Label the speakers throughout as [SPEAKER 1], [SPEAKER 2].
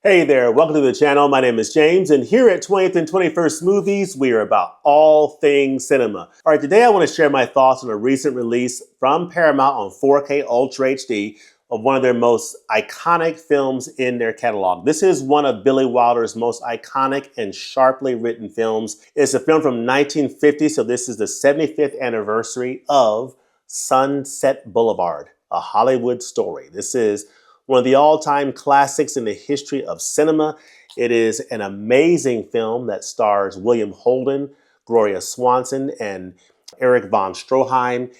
[SPEAKER 1] Hey there, welcome to the channel. My name is James, and here at 20th and 21st Movies, we are about all things cinema. All right, today I want to share my thoughts on a recent release from Paramount on 4K Ultra HD of one of their most iconic films in their catalog. This is one of Billy Wilder's most iconic and sharply written films. It's a film from 1950, so this is the 75th anniversary of Sunset Boulevard, a Hollywood story. This is one of the all-time classics in the history of cinema. It is an amazing film that stars William Holden, Gloria Swanson, and Erich von Stroheim.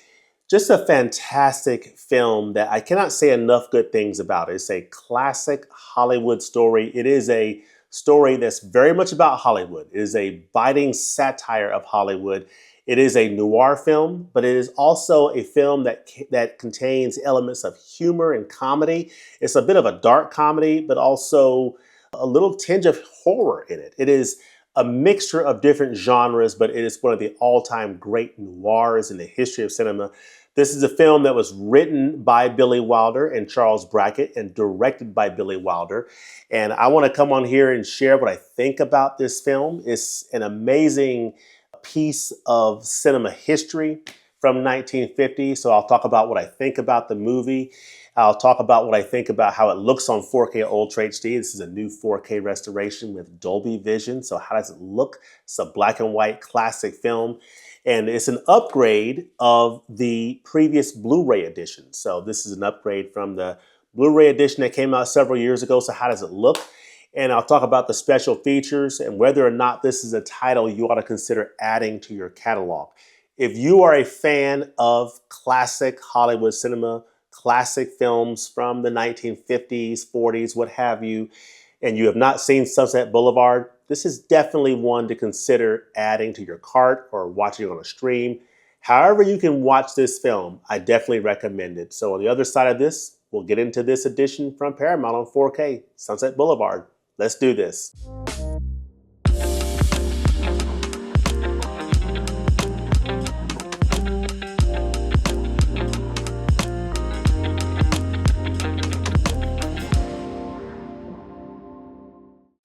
[SPEAKER 1] Just a fantastic film that I cannot say enough good things about. It's a classic Hollywood story. It is a story that's very much about Hollywood. It is a biting satire of Hollywood. It is a noir film, but it is also a film that contains elements of humor and comedy. It's a bit of a dark comedy, but also a little tinge of horror in it. It is a mixture of different genres, but it is one of the all-time great noirs in the history of cinema. This is a film that was written by Billy Wilder and Charles Brackett and directed by Billy Wilder. And I want to come on here and share what I think about this film. It's an amazing piece of cinema history from 1950. So I'll talk about what I think about the movie. I'll talk about what I think about how it looks on 4K Ultra HD. This is a new 4K restoration with Dolby Vision. So how does it look? It's a black and white classic film. And it's an upgrade of the previous Blu-ray edition. So this is an upgrade from the Blu-ray edition that came out several years ago. So how does it look? And I'll talk about the special features and whether or not this is a title you ought to consider adding to your catalog. If you are a fan of classic Hollywood cinema, classic films from the 1950s, 40s, what have you, and you have not seen Sunset Boulevard, this is definitely one to consider adding to your cart or watching on a stream. However you can watch this film, I definitely recommend it. So on the other side of this, we'll get into this edition from Paramount on 4K, Sunset Boulevard. Let's do this.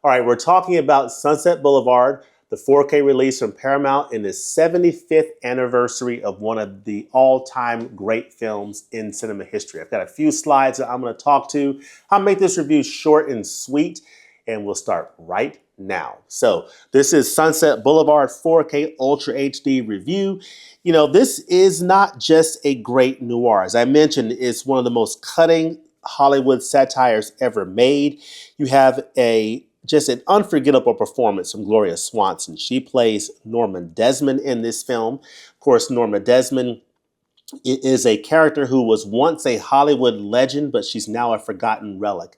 [SPEAKER 1] All right, we're talking about Sunset Boulevard, the 4K release from Paramount in the 75th anniversary of one of the all-time great films in cinema history. I've got a few slides that I'm going to talk to. I'll make this review short and sweet, and we'll start right now. So this is Sunset Boulevard 4K Ultra HD review. You know, this is not just a great noir. As I mentioned, it's one of the most cutting Hollywood satires ever made. You have just an unforgettable performance from Gloria Swanson. She plays Norma Desmond in this film. Of course, Norma Desmond is a character who was once a Hollywood legend, but she's now a forgotten relic.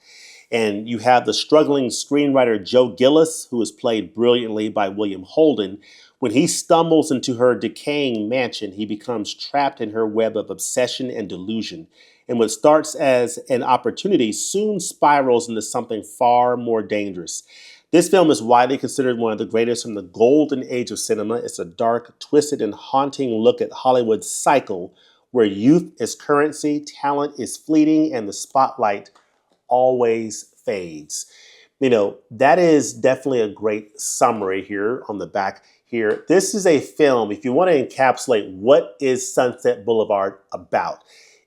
[SPEAKER 1] And you have the struggling screenwriter Joe Gillis, who is played brilliantly by William Holden. When he stumbles into her decaying mansion, he becomes trapped in her web of obsession and delusion. And what starts as an opportunity soon spirals into something far more dangerous. This film is widely considered one of the greatest from the golden age of cinema. It's a dark, twisted, and haunting look at Hollywood's cycle, where youth is currency, talent is fleeting, and the spotlight always fades. You know, that is definitely a great summary here on the back here. This is a film, if you want to encapsulate what is Sunset Boulevard about,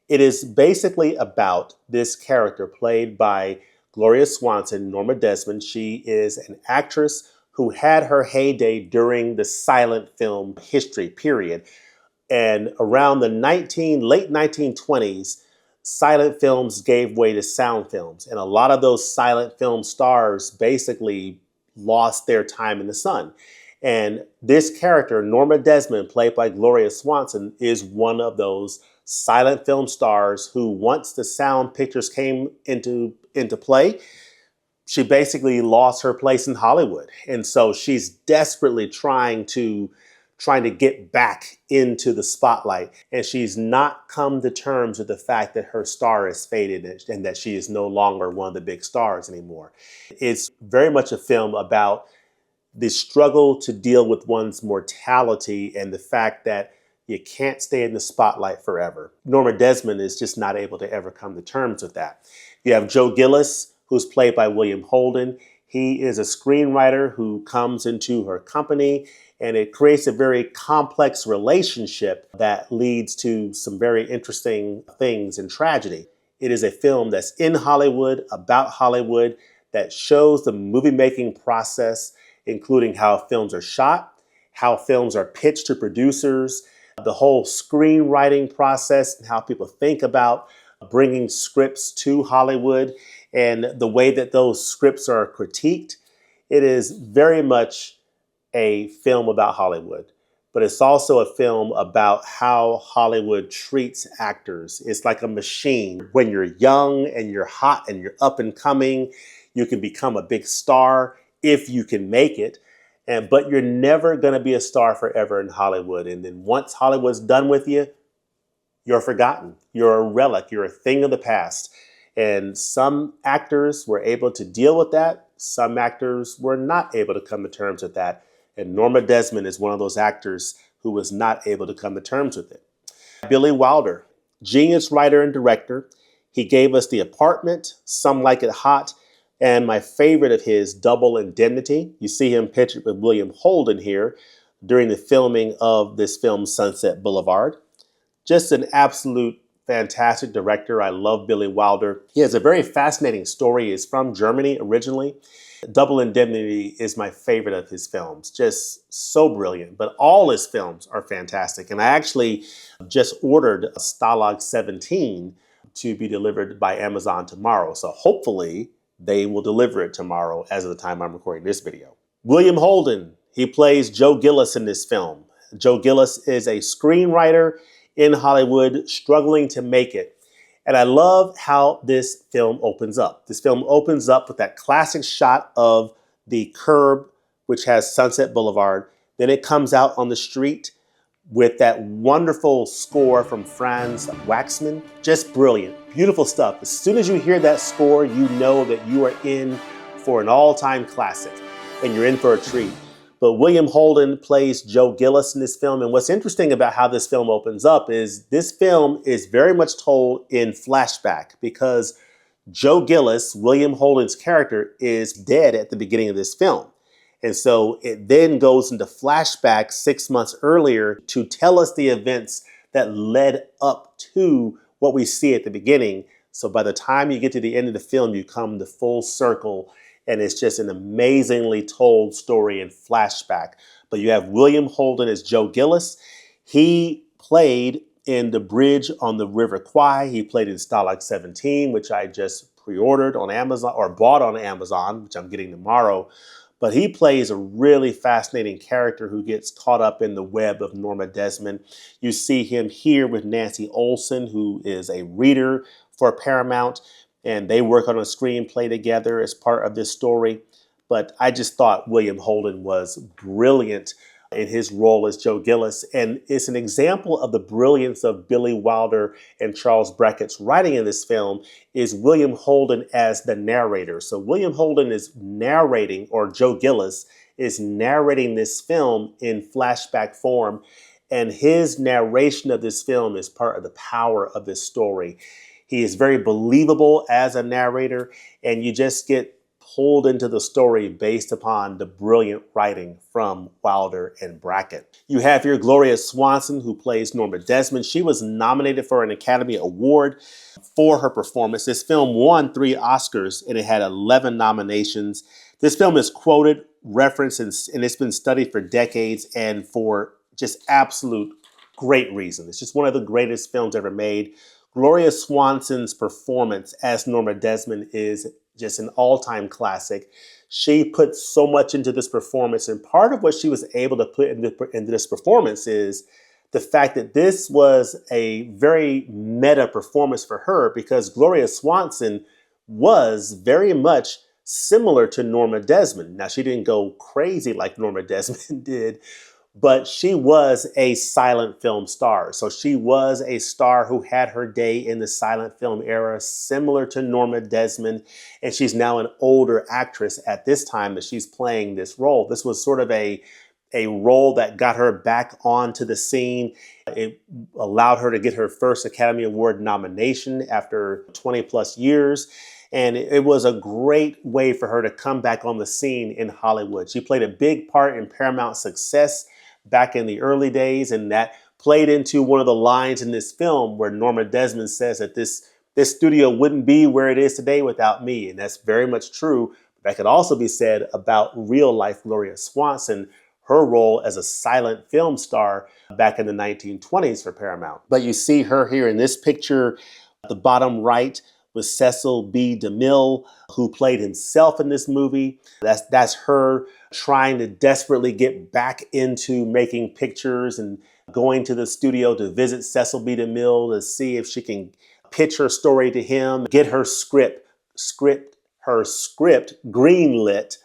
[SPEAKER 1] it is basically about this character played by Gloria Swanson, Norma Desmond. She is an actress who had her heyday during the silent film history period. And around the late 1920s, silent films gave way to sound films. And a lot of those silent film stars basically lost their time in the sun. And this character, Norma Desmond, played by Gloria Swanson, is one of those silent film stars who, once the sound pictures came into play, she basically lost her place in Hollywood. And so she's desperately trying to get back into the spotlight. And she's not come to terms with the fact that her star is faded and that she is no longer one of the big stars anymore. It's very much a film about the struggle to deal with one's mortality and the fact that you can't stay in the spotlight forever. Norma Desmond is just not able to ever come to terms with that. You have Joe Gillis, who's played by William Holden. He is a screenwriter who comes into her company, and it creates a very complex relationship that leads to some very interesting things and tragedy. It is a film that's in Hollywood, about Hollywood, that shows the movie-making process, including how films are shot, how films are pitched to producers, the whole screenwriting process, and how people think about bringing scripts to Hollywood, and the way that those scripts are critiqued. It is very much a film about Hollywood, but it's also a film about how Hollywood treats actors. It's like a machine. When you're young and you're hot and you're up and coming, you can become a big star if you can make it. But you're never going to be a star forever in Hollywood. And then once Hollywood's done with you, you're forgotten. You're a relic. You're a thing of the past. And some actors were able to deal with that. Some actors were not able to come to terms with that. And Norma Desmond is one of those actors who was not able to come to terms with it. Billy Wilder, genius writer and director. He gave us The Apartment, Some Like It Hot, and my favorite of his, Double Indemnity. You see him pictured with William Holden here during the filming of this film, Sunset Boulevard. Just an absolute fantastic director. I love Billy Wilder. He has a very fascinating story. He's from Germany originally. Double Indemnity is my favorite of his films. Just so brilliant. But all his films are fantastic. And I actually just ordered Stalag 17 to be delivered by Amazon tomorrow. So hopefully they will deliver it tomorrow as of the time I'm recording this video. William Holden, he plays Joe Gillis in this film. Joe Gillis is a screenwriter in Hollywood struggling to make it. And I love how this film opens up. This film opens up with that classic shot of the curb, which has Sunset Boulevard. Then it comes out on the street with that wonderful score from Franz Waxman. Just brilliant, beautiful stuff. As soon as you hear that score, you know that you are in for an all-time classic and you're in for a treat. But William Holden plays Joe Gillis in this film. And what's interesting about how this film opens up is this film is very much told in flashback because Joe Gillis, William Holden's character, is dead at the beginning of this film. And so it then goes into flashback 6 months earlier to tell us the events that led up to what we see at the beginning. So by the time you get to the end of the film, you come to full circle, and it's just an amazingly told story in flashback. But you have William Holden as Joe Gillis. He played in The Bridge on the River Kwai. He played in Stalag 17, which I just pre-ordered on Amazon, or bought on Amazon, which I'm getting tomorrow. But he plays a really fascinating character who gets caught up in the web of Norma Desmond. You see him here with Nancy Olson, who is a reader for Paramount, and they work on a screenplay together as part of this story. But I just thought William Holden was brilliant in his role as Joe Gillis. And it's an example of the brilliance of Billy Wilder and Charles Brackett's writing in this film is William Holden as the narrator. So William Holden is narrating, or Joe Gillis is narrating this film in flashback form. And his narration of this film is part of the power of this story. He is very believable as a narrator, and you just get pulled into the story based upon the brilliant writing from Wilder and Brackett. You have here Gloria Swanson, who plays Norma Desmond. She was nominated for an Academy Award for her performance. This film won 3 Oscars, and it had 11 nominations. This film is quoted, referenced, and it's been studied for decades and for just absolute great reason. It's just one of the greatest films ever made. Gloria Swanson's performance as Norma Desmond is just an all-time classic. She put so much into this performance, and part of what she was able to put into this performance is the fact that this was a very meta performance for her, because Gloria Swanson was very much similar to Norma Desmond. Now, she didn't go crazy like Norma Desmond did, but she was a silent film star. So she was a star who had her day in the silent film era, similar to Norma Desmond. And she's now an older actress at this time that she's playing this role. This was sort of a role that got her back onto the scene. It allowed her to get her first Academy Award nomination after 20 plus years. And it was a great way for her to come back on the scene in Hollywood. She played a big part in Paramount's success back in the early days, and that played into one of the lines in this film where Norma Desmond says that this studio wouldn't be where it is today without me. And that's very much true. That could also be said about real life Gloria Swanson, her role as a silent film star back in the 1920s for Paramount. But you see her here in this picture, at the bottom right, with Cecil B. DeMille, who played himself in this movie. That's her trying to desperately get back into making pictures and going to the studio to visit Cecil B. DeMille to see if she can pitch her story to him, get her script greenlit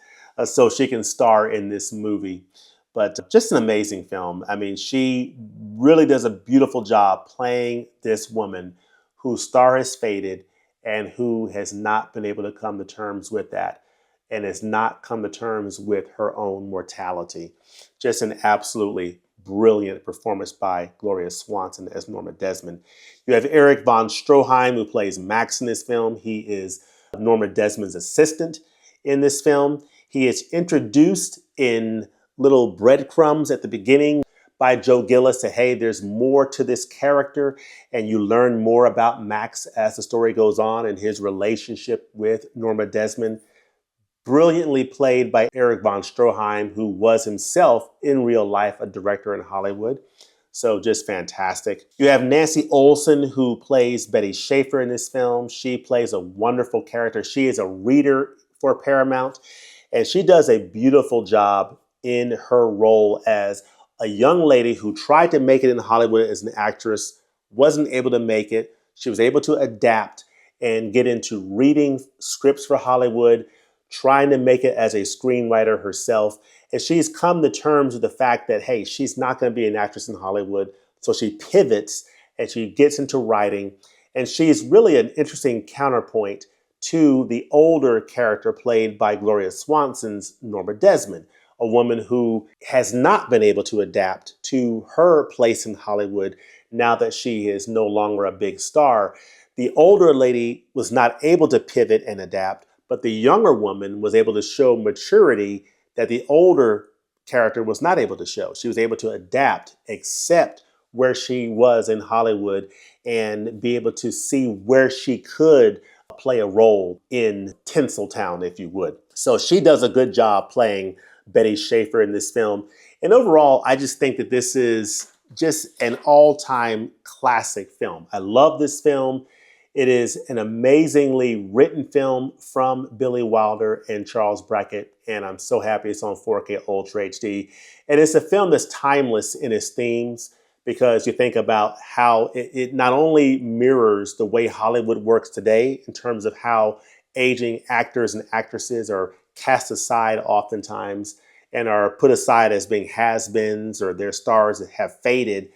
[SPEAKER 1] so she can star in this movie. But just an amazing film. I mean, she really does a beautiful job playing this woman whose star has faded and who has not been able to come to terms with that and has not come to terms with her own mortality. Just an absolutely brilliant performance by Gloria Swanson as Norma Desmond. You have Eric von Stroheim, who plays Max in this film. He is Norma Desmond's assistant in this film. He is introduced in little breadcrumbs at the beginning by Joe Gillis to, hey, there's more to this character, and you learn more about Max as the story goes on and his relationship with Norma Desmond. Brilliantly played by Eric von Stroheim, who was himself in real life a director in Hollywood. So just fantastic. You have Nancy Olson, who plays Betty Schaefer in this film. She plays a wonderful character. She is a reader for Paramount, and she does a beautiful job in her role as a young lady who tried to make it in Hollywood as an actress, wasn't able to make it. She was able to adapt and get into reading scripts for Hollywood, trying to make it as a screenwriter herself. And she's come to terms with the fact that, hey, she's not going to be an actress in Hollywood. So she pivots and she gets into writing. And she's really an interesting counterpoint to the older character played by Gloria Swanson's Norma Desmond, a woman who has not been able to adapt to her place in Hollywood now that she is no longer a big star. The older lady was not able to pivot and adapt, but the younger woman was able to show maturity that the older character was not able to show. She was able to adapt, accept where she was in Hollywood, and be able to see where she could play a role in Tinseltown, if you would. So she does a good job playing Betty Schaefer in this film. And overall, I just think that this is just an all-time classic film. I love this film. It is an amazingly written film from Billy Wilder and Charles Brackett, and I'm so happy it's on 4K Ultra HD. And it's a film that's timeless in its themes, because you think about how it not only mirrors the way Hollywood works today in terms of how aging actors and actresses are cast aside oftentimes and are put aside as being has-beens, or their stars that have faded.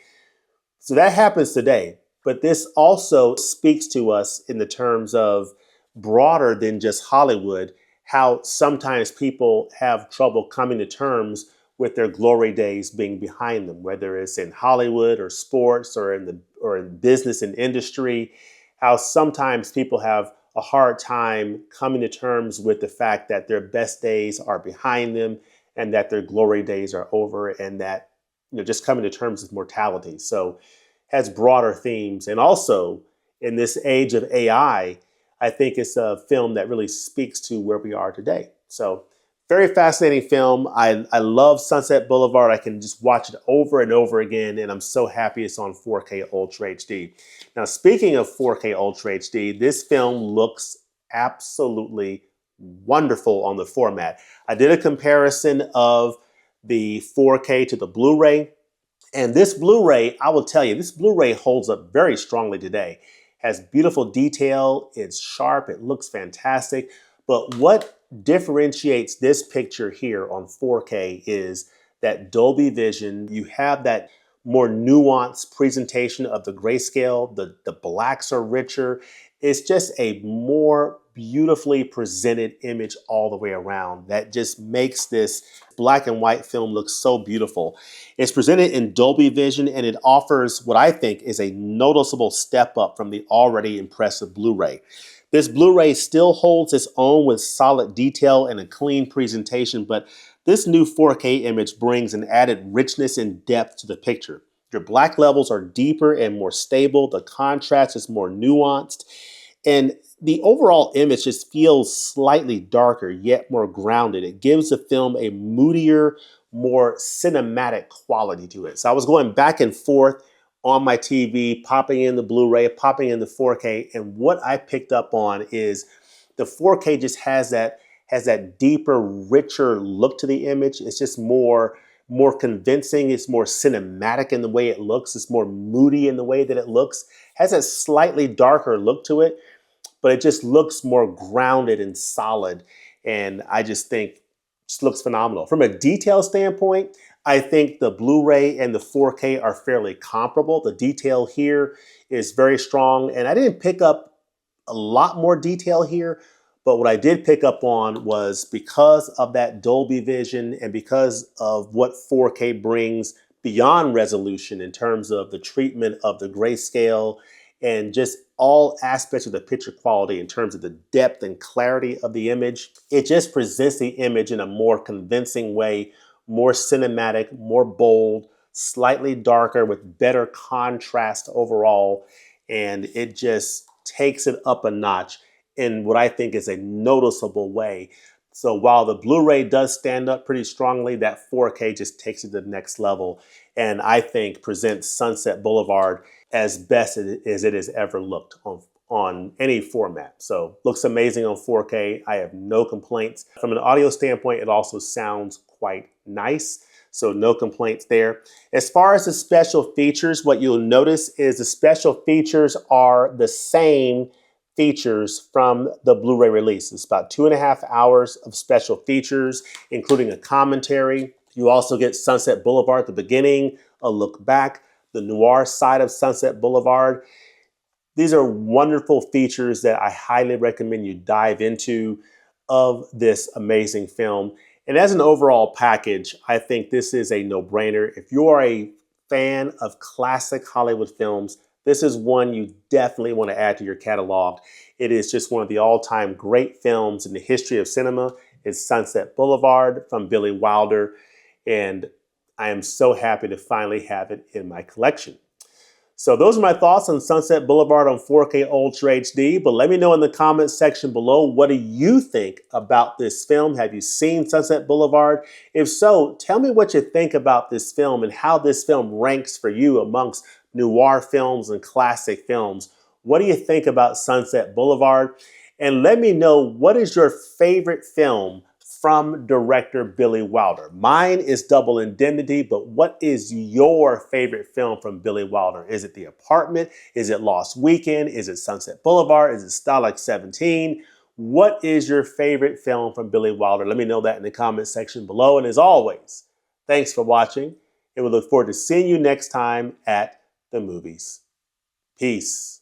[SPEAKER 1] So that happens today. But this also speaks to us in the terms of broader than just Hollywood, how sometimes people have trouble coming to terms with their glory days being behind them, whether it's in Hollywood or sports or in business and industry, how sometimes people have a hard time coming to terms with the fact that their best days are behind them and that their glory days are over, and that, just coming to terms with mortality. So has broader themes. And also in this age of AI, I think it's a film that really speaks to where we are today. So very fascinating film. I love Sunset Boulevard. I can just watch it over and over again, and I'm so happy it's on 4K Ultra HD. Now, speaking of 4K Ultra HD, this film looks absolutely wonderful on the format. I did a comparison of the 4K to the Blu-ray, and this Blu-ray, I will tell you, this Blu-ray holds up very strongly today. Has beautiful detail, it's sharp, it looks fantastic. But what differentiates this picture here on 4K is that Dolby Vision. You have that more nuanced presentation of the grayscale. The blacks are richer. It's just a more beautifully presented image all the way around that just makes this black and white film look so beautiful. It's presented in Dolby Vision, and it offers what I think is a noticeable step up from the already impressive Blu-ray. This Blu-ray still holds its own with solid detail and a clean presentation, but this new 4K image brings an added richness and depth to the picture. Your black levels are deeper and more stable, the contrast is more nuanced, and the overall image just feels slightly darker, yet more grounded. It gives the film a moodier, more cinematic quality to it. So I was going back and forth on my TV, popping in the Blu-ray, popping in the 4K, and what I picked up on is the 4K just has that deeper, richer look to the image. It's just more convincing. It's more cinematic in the way it looks. It's more moody in the way that it looks. Has a slightly darker look to it, but it just looks more grounded and solid. And I just think it just looks phenomenal. From a detail standpoint, I think the Blu-ray and the 4K are fairly comparable. The detail here is very strong, and I didn't pick up a lot more detail here, but what I did pick up on was because of that Dolby Vision and because of what 4K brings beyond resolution in terms of the treatment of the grayscale and just all aspects of the picture quality in terms of the depth and clarity of the image. It just presents the image in a more convincing way, more cinematic, more bold, slightly darker with better contrast overall. And it just takes it up a notch in what I think is a noticeable way. So while the Blu-ray does stand up pretty strongly, that 4K just takes it to the next level. And I think presents Sunset Boulevard as best as it has ever looked on any format. So looks amazing on 4K. I have no complaints. From an audio standpoint, it also sounds quite nice. So no complaints there. As far as the special features, what you'll notice is the special features are the same features from the Blu-ray release. It's about 2.5 hours of special features, including a commentary. You also get Sunset Boulevard at the beginning, a look back, the noir side of Sunset Boulevard. These are wonderful features that I highly recommend you dive into of this amazing film. And as an overall package, I think this is a no-brainer. If you are a fan of classic Hollywood films, this is one you definitely want to add to your catalog. It is just one of the all-time great films in the history of cinema. It's Sunset Boulevard from Billy Wilder, and I am so happy to finally have it in my collection. So those are my thoughts on Sunset Boulevard on 4K Ultra HD, but let me know in the comments section below, what do you think about this film? Have you seen Sunset Boulevard? If so, tell me what you think about this film and how this film ranks for you amongst noir films and classic films. What do you think about Sunset Boulevard? And let me know, what is your favorite film from director Billy Wilder? Mine is Double Indemnity, but what is your favorite film from Billy Wilder? Is it The Apartment? Is it Lost Weekend? Is it Sunset Boulevard? Is it Stalag 17? What is your favorite film from Billy Wilder? Let me know that in the comment section below. And as always, thanks for watching, and we look forward to seeing you next time at the movies. Peace.